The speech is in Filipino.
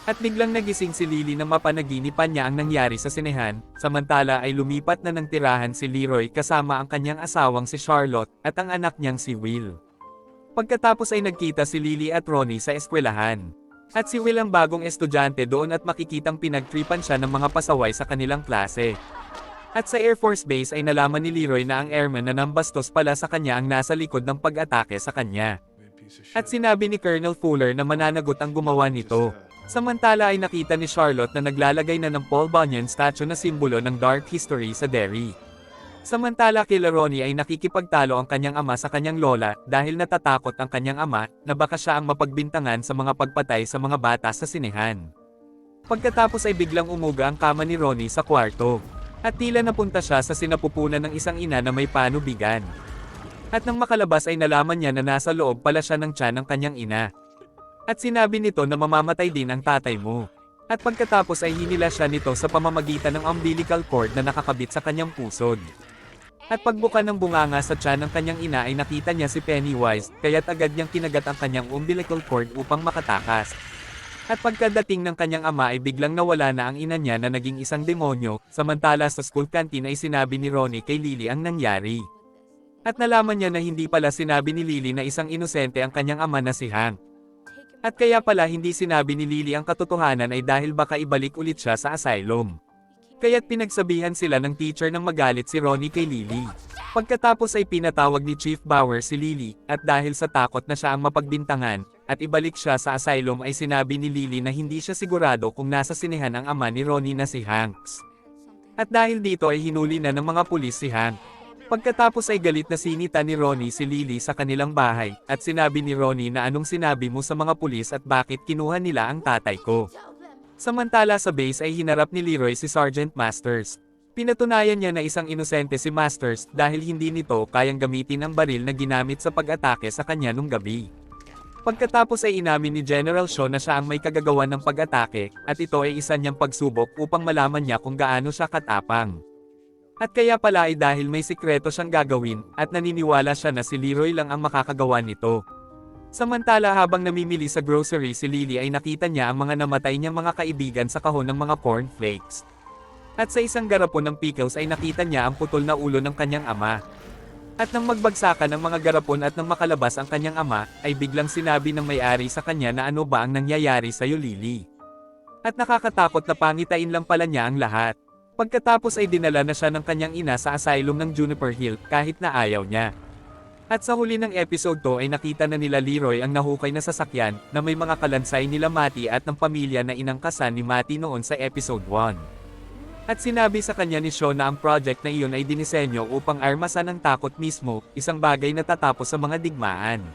At biglang nagising si Lily nang mapanaginipan niya ang nangyari sa sinehan, samantala ay lumipat na ng tirahan si Leroy kasama ang kanyang asawang si Charlotte, at ang anak niyang si Will. Pagkatapos ay nagkita si Lily at Ronnie sa eskwelahan. At si Will ang bagong estudyante doon at makikitang pinagtripan siya ng mga pasaway sa kanilang klase. At sa Air Force Base ay nalaman ni Leroy na ang airman na nambastos pala sa kanya ang nasa likod ng pag-atake sa kanya. At sinabi ni Colonel Fuller na mananagot ang gumawa nito. Samantala ay nakita ni Charlotte na naglalagay na ng Paul Bunyan statue na simbolo ng dark history sa Derry. Samantala kila Ronnie ay nakikipagtalo ang kanyang ama sa kanyang lola dahil natatakot ang kanyang ama na baka siya ang mapagbintangan sa mga pagpatay sa mga bata sa sinehan. Pagkatapos ay biglang umuga ang kama ni Ronnie sa kwarto. At tila napunta siya sa sinapupunan ng isang ina na may panubigan. At nang makalabas ay nalaman niya na nasa loob pala siya ng tiyan ng kanyang ina. At sinabi nito na mamamatay din ang tatay mo. At pagkatapos ay hinila siya nito sa pamamagitan ng umbilical cord na nakakabit sa kanyang pusod. At pagbuka ng bunganga sa tiyan ng kanyang ina ay nakita niya si Pennywise, kaya't agad niyang kinagat ang kanyang umbilical cord upang makatakas. At pagkadating ng kanyang ama ay biglang nawala na ang ina niya na naging isang demonyo, samantala sa school canteen ay sinabi ni Ronnie kay Lily ang nangyari. At nalaman niya na hindi pala sinabi ni Lily na isang inosente ang kanyang ama na si Hank. At kaya pala hindi sinabi ni Lily ang katotohanan ay dahil baka ibalik ulit siya sa asylum. Kaya't pinagsabihan sila ng teacher nang magalit si Ronnie kay Lily. Pagkatapos ay pinatawag ni Chief Bauer si Lily, at dahil sa takot na siya ang mapagbintangan, at ibalik siya sa asylum ay sinabi ni Lily na hindi siya sigurado kung nasa sinehan ang ama ni Ronnie na si Hanks. At dahil dito ay hinuli na ng mga pulis si Hank. Pagkatapos ay galit na sinita ni Ronnie si Lily sa kanilang bahay, at sinabi ni Ronnie na anong sinabi mo sa mga pulis at bakit kinuha nila ang tatay ko. Samantala sa base ay hinarap ni Leroy si Sergeant Masters. Pinatunayan niya na isang inosente si Masters dahil hindi nito kayang gamitin ang baril na ginamit sa pag-atake sa kanya nung gabi. Pagkatapos ay inamin ni General Shaw na siya ang may kagagawan ng pag-atake, at ito ay isa niyang pagsubok upang malaman niya kung gaano siya katapang. At kaya pala ay dahil may sikreto siyang gagawin, at naniniwala siya na si Leroy lang ang makakagawa nito. Samantala habang namimili sa grocery si Lily ay nakita niya ang mga namatay niyang mga kaibigan sa kahon ng mga cornflakes. At sa isang garapon ng pickles ay nakita niya ang putol na ulo ng kanyang ama. At nang magbagsakan ng mga garapon at nang makalabas ang kanyang ama, ay biglang sinabi ng may-ari sa kanya na ano ba ang nangyayari sa'yo Lily. At nakakatakot na pangitain lang pala niya ang lahat. Pagkatapos ay dinala na siya ng kanyang ina sa asylum ng Juniper Hill kahit na ayaw niya. At sa huli ng episode to ay nakita na nila Leroy ang nahukay na sasakyan na may mga kalansay nila Matty at ng pamilya na inangkasan ni Matty noon sa episode 1. At sinabi sa kanya ni Shaw na ang project na iyon ay dinisenyo upang armasan ang takot mismo, isang bagay na tatapos sa mga digmaan.